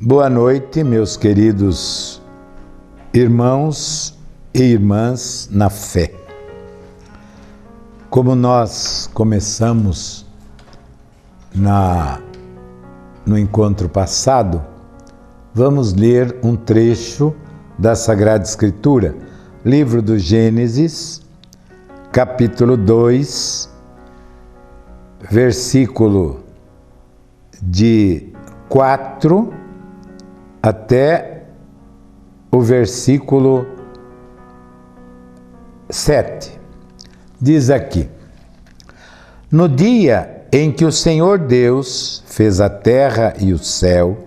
Boa noite, meus queridos irmãos e irmãs na fé. Como nós começamos no encontro passado, vamos ler um trecho da Sagrada Escritura, livro do Gênesis, capítulo 2, versículo de 4 até o versículo 7. Diz aqui: No dia em que o Senhor Deus fez a terra e o céu,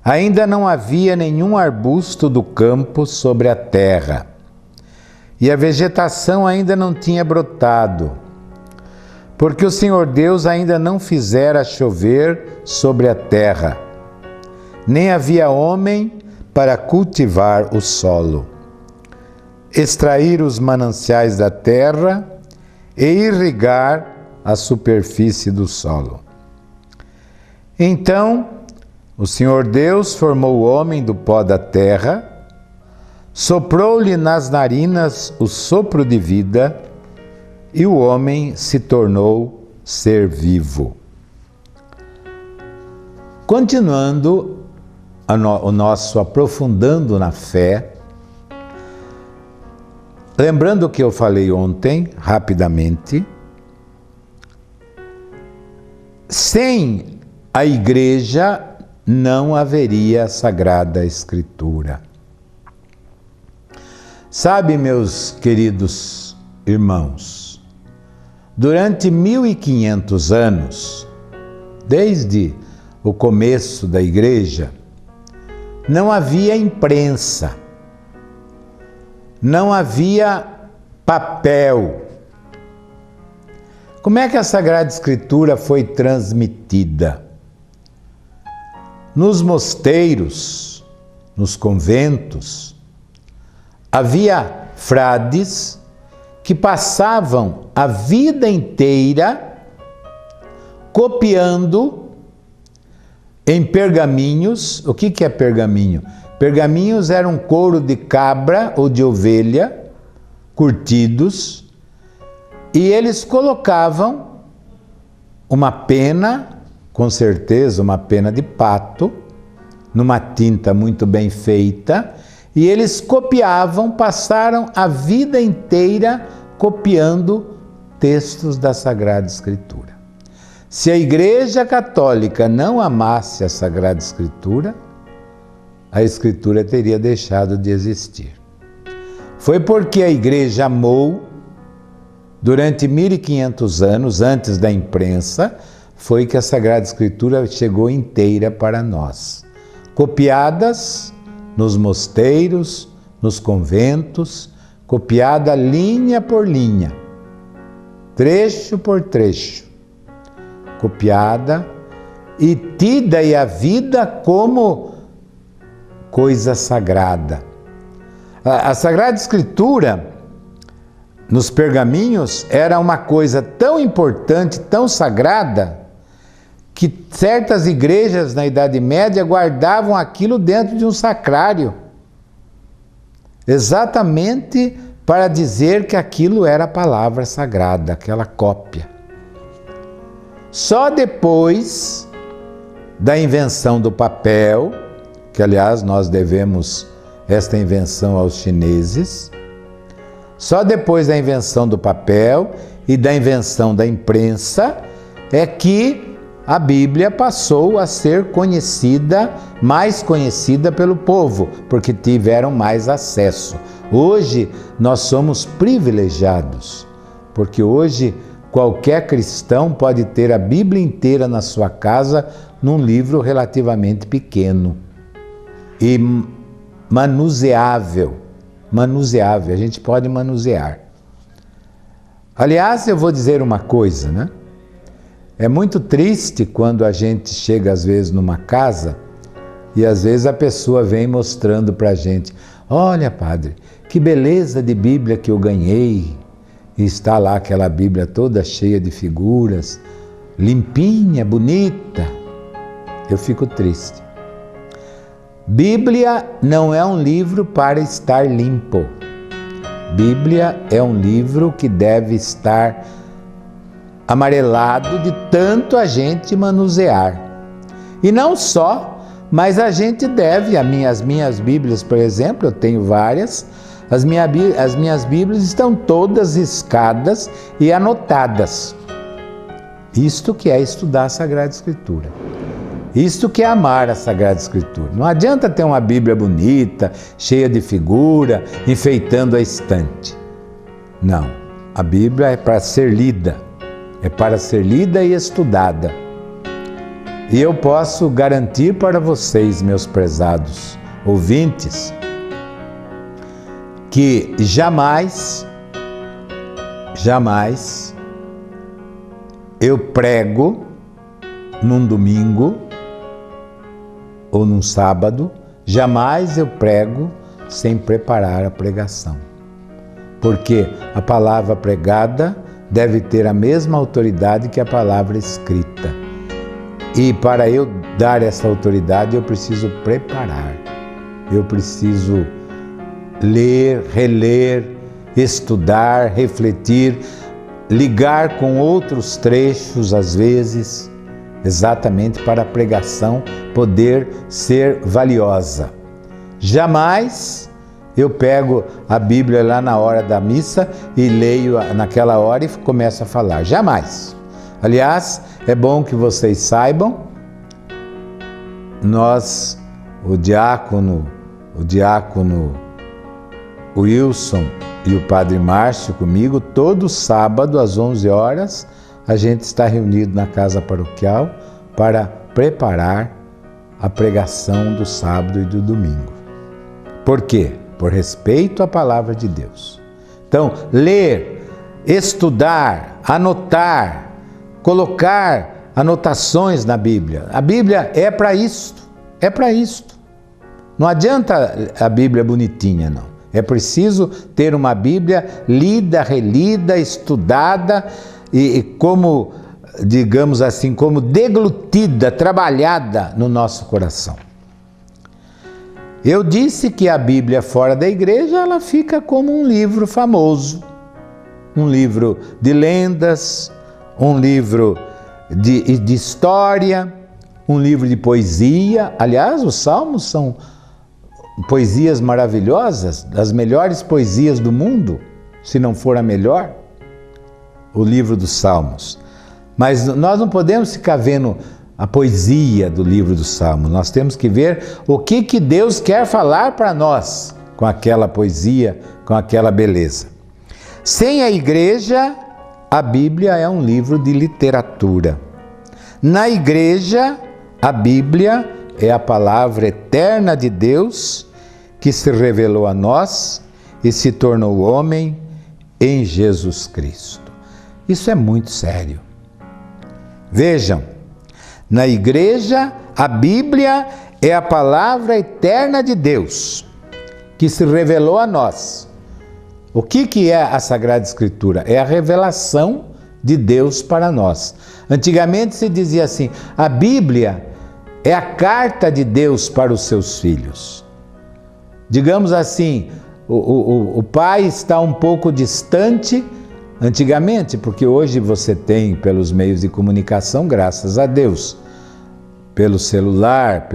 ainda não havia nenhum arbusto do campo sobre a terra, e a vegetação ainda não tinha brotado, porque o Senhor Deus ainda não fizera chover sobre a terra, nem havia homem para cultivar o solo, extrair os mananciais da terra e irrigar a superfície do solo. Então, o Senhor Deus formou o homem do pó da terra, soprou-lhe nas narinas o sopro de vida, e o homem se tornou ser vivo. Continuando o nosso aprofundando na fé, lembrando o que eu falei ontem, rapidamente, sem a igreja não haveria Sagrada Escritura. Sabe, meus queridos irmãos, durante 1500 anos, desde o começo da igreja, não havia imprensa, não havia papel. Como é que a Sagrada Escritura foi transmitida? Nos mosteiros, nos conventos, havia frades que passavam a vida inteira copiando em pergaminhos. O que é pergaminho? Pergaminhos eram couro de cabra ou de ovelha, curtidos, e eles colocavam uma pena, com certeza uma pena de pato, numa tinta muito bem feita, e eles copiavam, passaram a vida inteira copiando textos da Sagrada Escritura. Se a Igreja Católica não amasse a Sagrada Escritura, a Escritura teria deixado de existir. Foi porque a Igreja amou, durante 1500 anos, antes da imprensa, foi que a Sagrada Escritura chegou inteira para nós. Copiadas nos mosteiros, nos conventos, copiada linha por linha, trecho por trecho, copiada e tida a vida como coisa sagrada. A Sagrada Escritura, nos pergaminhos, era uma coisa tão importante, tão sagrada, que certas igrejas na Idade Média guardavam aquilo dentro de um sacrário, exatamente para dizer que aquilo era a palavra sagrada, aquela cópia. Só depois da invenção do papel, que aliás nós devemos esta invenção aos chineses, só depois da invenção do papel e da invenção da imprensa é que a Bíblia passou a ser conhecida, mais conhecida pelo povo, porque tiveram mais acesso. Hoje nós somos privilegiados, porque hoje qualquer cristão pode ter a Bíblia inteira na sua casa num livro relativamente pequeno e manuseável, a gente pode manusear. Aliás, eu vou dizer uma coisa, né? É muito triste quando a gente chega às vezes numa casa e às vezes a pessoa vem mostrando para a gente: olha, padre, que beleza de Bíblia que eu ganhei. E está lá aquela Bíblia toda cheia de figuras, limpinha, bonita. Eu fico triste. Bíblia não é um livro para estar limpo. Bíblia é um livro que deve estar amarelado de tanto a gente manusear. E não só, mas a gente deve, as minhas Bíblias, por exemplo, eu tenho várias, as minhas Bíblias estão todas riscadas e anotadas. Isto que é estudar a Sagrada Escritura. Isto que é amar a Sagrada Escritura. Não adianta ter uma Bíblia bonita, cheia de figura, enfeitando a estante. Não, a Bíblia é para ser lida. É para ser lida e estudada. E eu posso garantir para vocês, meus prezados ouvintes, que jamais eu prego num domingo ou num sábado, jamais eu prego sem preparar a pregação. Porque a palavra pregada deve ter a mesma autoridade que a palavra escrita. E para eu dar essa autoridade, eu preciso preparar. Eu preciso ler, reler, estudar, refletir, ligar com outros trechos, às vezes, exatamente para a pregação poder ser valiosa. Jamais eu pego a Bíblia lá na hora da missa e leio naquela hora e começo a falar. Jamais. Aliás, é bom que vocês saibam, nós, o diácono Wilson e o Padre Márcio comigo, todo sábado às 11 horas, a gente está reunido na casa paroquial para preparar a pregação do sábado e do domingo. Por quê? Por respeito à palavra de Deus. Então, ler, estudar, anotar, colocar anotações na Bíblia. A Bíblia é para isto, é para isto. Não adianta a Bíblia bonitinha, não. É preciso ter uma Bíblia lida, relida, estudada e como, digamos assim, como deglutida, trabalhada no nosso coração. Eu disse que a Bíblia fora da igreja, ela fica como um livro famoso, um livro de lendas, um livro de história, um livro de poesia. Aliás, os salmos são poesias maravilhosas, das melhores poesias do mundo, se não for a melhor, o livro dos Salmos. Mas nós não podemos ficar vendo a poesia do livro dos Salmos, nós temos que ver o que Deus quer falar para nós com aquela poesia, com aquela beleza. Sem a igreja, a Bíblia é um livro de literatura. Na igreja, a Bíblia é a palavra eterna de Deus que se revelou a nós e se tornou homem em Jesus Cristo. Isso é muito sério. Vejam, na igreja, a Bíblia é a palavra eterna de Deus que se revelou a nós. O que é a Sagrada Escritura? É a revelação de Deus para nós. Antigamente se dizia assim, a Bíblia é a carta de Deus para os seus filhos. Digamos assim, o pai está um pouco distante, antigamente, porque hoje você tem pelos meios de comunicação, graças a Deus, pelo celular,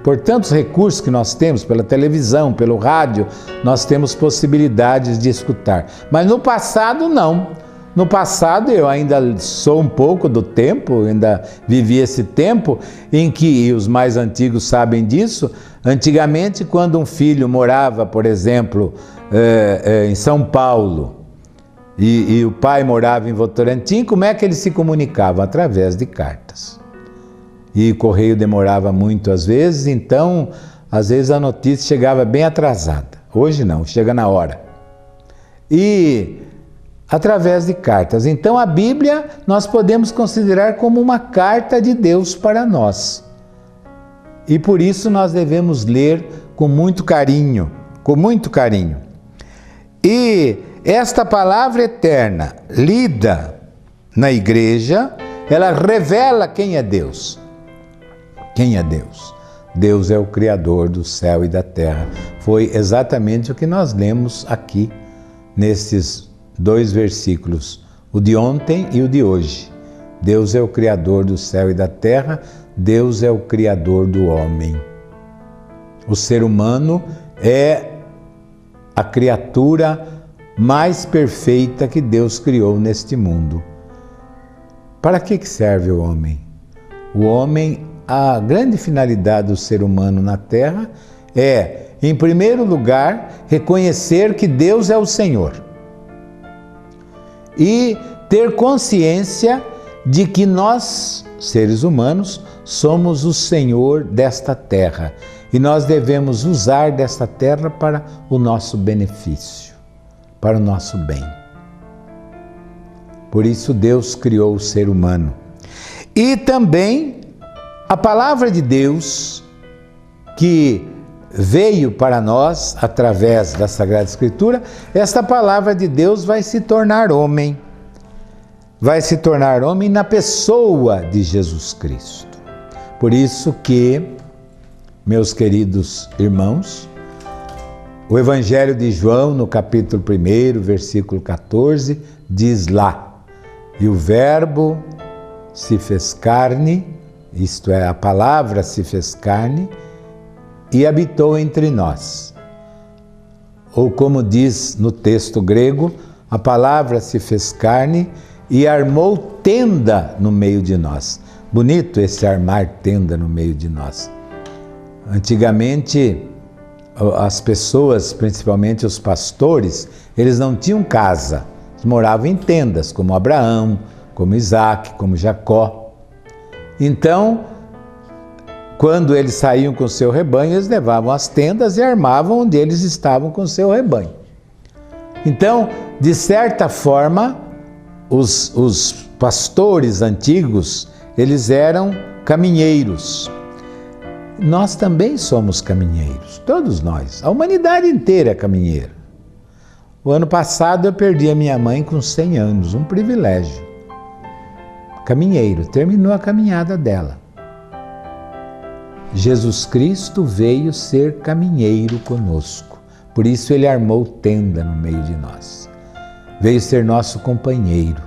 por tantos recursos que nós temos, pela televisão, pelo rádio, nós temos possibilidades de escutar. Mas no passado, não. No passado, eu ainda sou um pouco do tempo, ainda vivi esse tempo em que, e os mais antigos sabem disso, antigamente, quando um filho morava, por exemplo, em São Paulo, e o pai morava em Votorantim, como é que eles se comunicavam? Através de cartas. E o correio demorava muito às vezes, então, às vezes a notícia chegava bem atrasada. Hoje não, chega na hora. E através de cartas. Então a Bíblia nós podemos considerar como uma carta de Deus para nós. E por isso nós devemos ler com muito carinho, com muito carinho. E esta palavra eterna, lida na igreja, ela revela quem é Deus. Quem é Deus? Deus é o Criador do céu e da terra. Foi exatamente o que nós lemos aqui, nesses 2 versículos, o de ontem e o de hoje. Deus é o Criador do céu e da terra, Deus é o Criador do homem. O ser humano é a criatura mais perfeita que Deus criou neste mundo. Para que serve o homem? O homem, a grande finalidade do ser humano na terra é, em primeiro lugar, reconhecer que Deus é o Senhor e ter consciência de que nós, seres humanos, somos o Senhor desta terra e nós devemos usar desta terra para o nosso benefício, para o nosso bem. Por isso Deus criou o ser humano. E também a palavra de Deus, que veio para nós através da Sagrada Escritura, esta palavra de Deus vai se tornar homem. Vai se tornar homem na pessoa de Jesus Cristo. Por isso que, meus queridos irmãos, o Evangelho de João, no capítulo 1, versículo 14, diz lá: e o Verbo se fez carne, isto é, a palavra se fez carne, e habitou entre nós. Ou como diz no texto grego, a palavra se fez carne e armou tenda no meio de nós. Bonito esse armar tenda no meio de nós. Antigamente, as pessoas, principalmente os pastores, eles não tinham casa, eles moravam em tendas, como Abraão, como Isaac, como Jacó. Então, quando eles saíam com o seu rebanho, eles levavam as tendas e armavam onde eles estavam com o seu rebanho. Então, de certa forma, os pastores antigos, eles eram caminheiros. Nós também somos caminheiros, todos nós. A humanidade inteira é caminheira. O ano passado eu perdi a minha mãe com 100 anos, um privilégio. Caminheiro, terminou a caminhada dela. Jesus Cristo veio ser caminheiro conosco, por isso ele armou tenda no meio de nós. Veio ser nosso companheiro,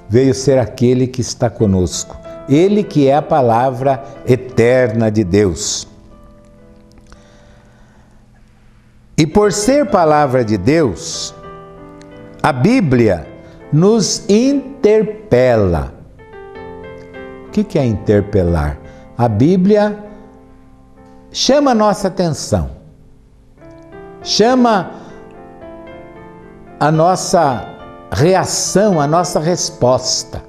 veio ser aquele que está conosco, ele que é a palavra eterna de Deus. E por ser palavra de Deus, a Bíblia nos interpela. O que é interpelar? A Bíblia chama a nossa atenção, chama a nossa reação, a nossa resposta.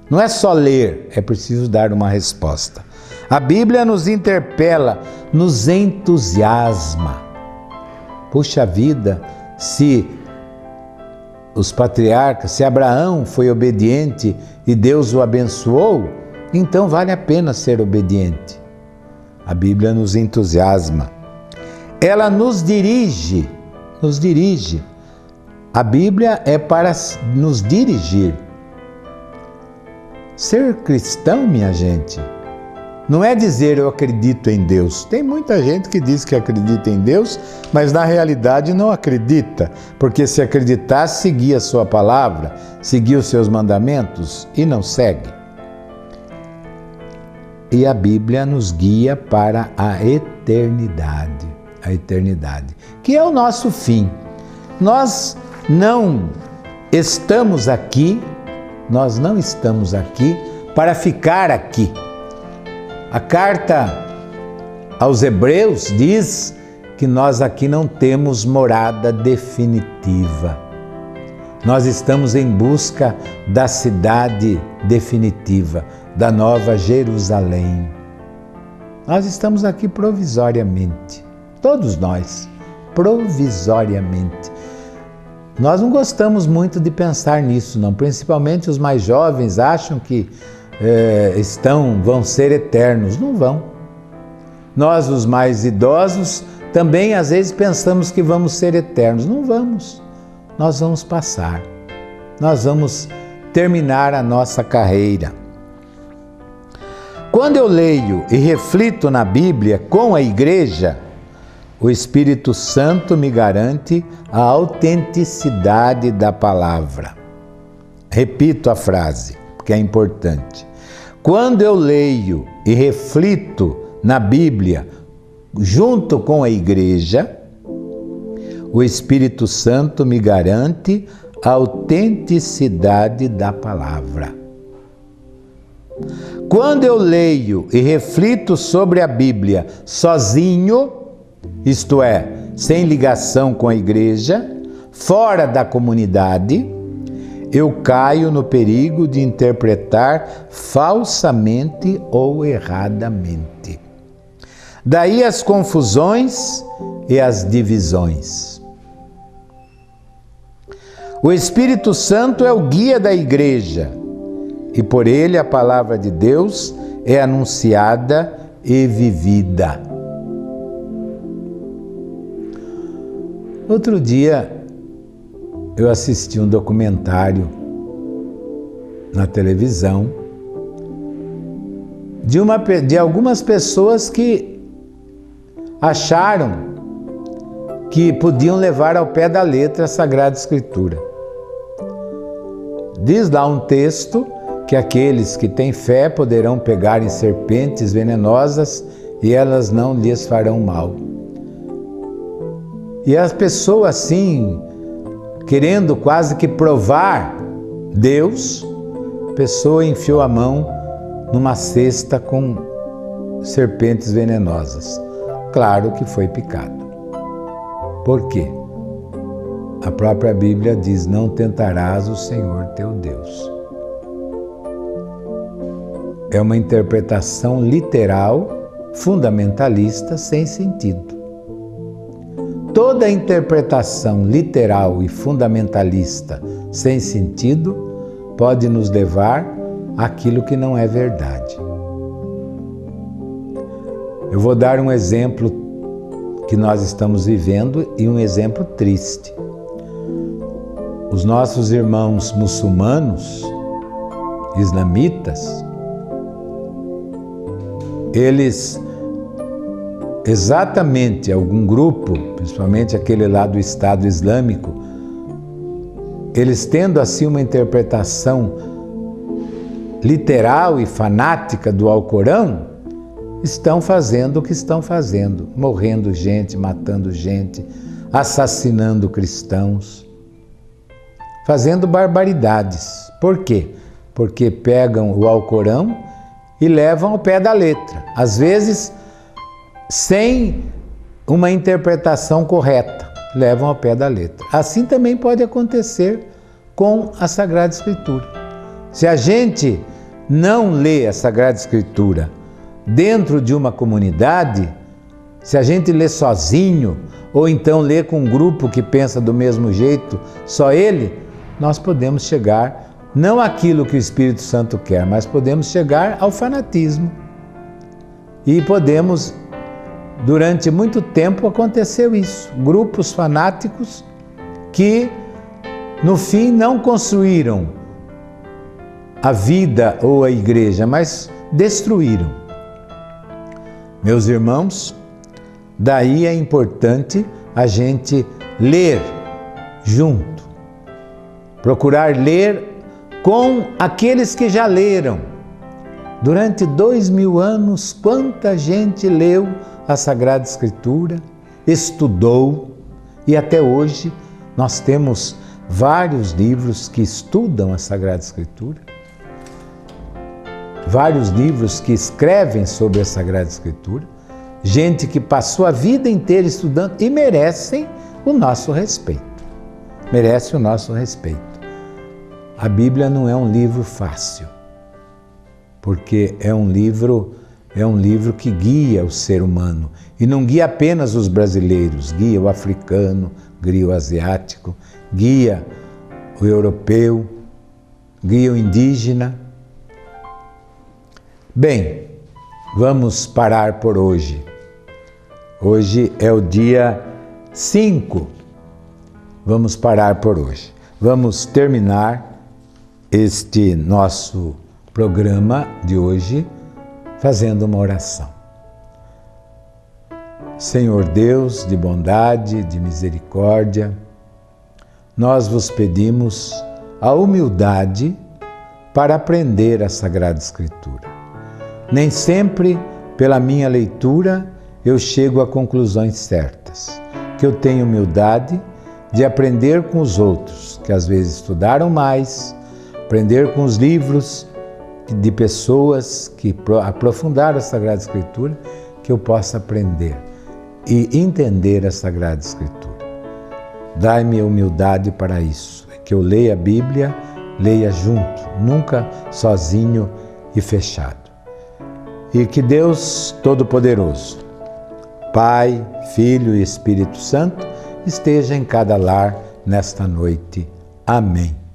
Não é só ler, é preciso dar uma resposta. A Bíblia nos interpela, nos entusiasma. Puxa vida, se os patriarcas, se Abraão foi obediente e Deus o abençoou, então vale a pena ser obediente. A Bíblia nos entusiasma. Ela nos dirige. A Bíblia é para nos dirigir. Ser cristão, minha gente, não é dizer eu acredito em Deus. Tem muita gente que diz que acredita em Deus, mas na realidade não acredita, porque se acreditasse, seguia a sua palavra, seguia os seus mandamentos e não segue. E a Bíblia nos guia para a eternidade, que é o nosso fim. Nós não estamos aqui para ficar aqui. A carta aos Hebreus diz que nós aqui não temos morada definitiva. Nós estamos em busca da cidade definitiva, da Nova Jerusalém. Nós estamos aqui provisoriamente, todos nós, provisoriamente. Nós não gostamos muito de pensar nisso, não. Principalmente os mais jovens acham que vão ser eternos. Não vão. Nós, os mais idosos, também às vezes pensamos que vamos ser eternos. Não vamos. Nós vamos passar. Nós vamos terminar a nossa carreira. Quando eu leio e reflito na Bíblia com a igreja, o Espírito Santo me garante a autenticidade da palavra. Repito a frase, porque é importante. Quando eu leio e reflito na Bíblia junto com a igreja, o Espírito Santo me garante a autenticidade da palavra. Quando eu leio e reflito sobre a Bíblia sozinho, isto é, sem ligação com a igreja, fora da comunidade, eu caio no perigo de interpretar falsamente ou erradamente. Daí as confusões e as divisões. O Espírito Santo é o guia da igreja e por ele a palavra de Deus é anunciada e vivida. Outro dia eu assisti um documentário na televisão de algumas pessoas que acharam que podiam levar ao pé da letra a Sagrada Escritura. Diz lá um texto que aqueles que têm fé poderão pegar em serpentes venenosas e elas não lhes farão mal. E as pessoas assim, querendo quase que provar Deus, a pessoa enfiou a mão numa cesta com serpentes venenosas. Claro que foi picado. Por quê? A própria Bíblia diz: não tentarás o Senhor teu Deus. É uma interpretação literal, fundamentalista, sem sentido. Toda interpretação literal e fundamentalista sem sentido pode nos levar àquilo que não é verdade. Eu vou dar um exemplo que nós estamos vivendo e um exemplo triste. Os nossos irmãos muçulmanos, islamitas, eles, exatamente algum grupo, principalmente aquele lá do Estado Islâmico, eles tendo assim uma interpretação literal e fanática do Alcorão, estão fazendo o que estão fazendo, morrendo gente, matando gente, assassinando cristãos, fazendo barbaridades. Por quê? Porque pegam o Alcorão e levam ao pé da letra, às vezes sem uma interpretação correta, levam ao pé da letra. Assim também pode acontecer com a Sagrada Escritura. Se a gente não lê a Sagrada Escritura dentro de uma comunidade, se a gente lê sozinho, ou então lê com um grupo que pensa do mesmo jeito, só ele, nós podemos chegar não àquilo que o Espírito Santo quer, mas podemos chegar ao fanatismo. E podemos, durante muito tempo aconteceu isso, grupos fanáticos que no fim não construíram a vida ou a igreja, mas destruíram. Meus irmãos, daí é importante a gente ler junto, procurar ler com aqueles que já leram. Durante 2000 anos, quanta gente leu a Sagrada Escritura, estudou, e até hoje nós temos vários livros que estudam a Sagrada Escritura, vários livros que escrevem sobre a Sagrada Escritura, gente que passou a vida inteira estudando e merecem o nosso respeito. Merece o nosso respeito. A Bíblia não é um livro fácil, porque é um livro que guia o ser humano, e não guia apenas os brasileiros, guia o africano, guia o asiático, guia o europeu, guia o indígena. Bem, vamos parar por hoje. Hoje é o dia 5. Vamos parar por hoje. Vamos terminar este nosso programa de hoje fazendo uma oração. Senhor Deus de bondade, de misericórdia, nós vos pedimos a humildade para aprender a Sagrada Escritura. Nem sempre, pela minha leitura, eu chego a conclusões certas, que eu tenho humildade de aprender com os outros, que às vezes estudaram mais, aprender com os livros de pessoas que aprofundaram a Sagrada Escritura, que eu possa aprender e entender a Sagrada Escritura. Dai-me humildade para isso, que eu leia a Bíblia, leia junto, nunca sozinho e fechado. E que Deus Todo-Poderoso, Pai, Filho e Espírito Santo, esteja em cada lar nesta noite. Amém.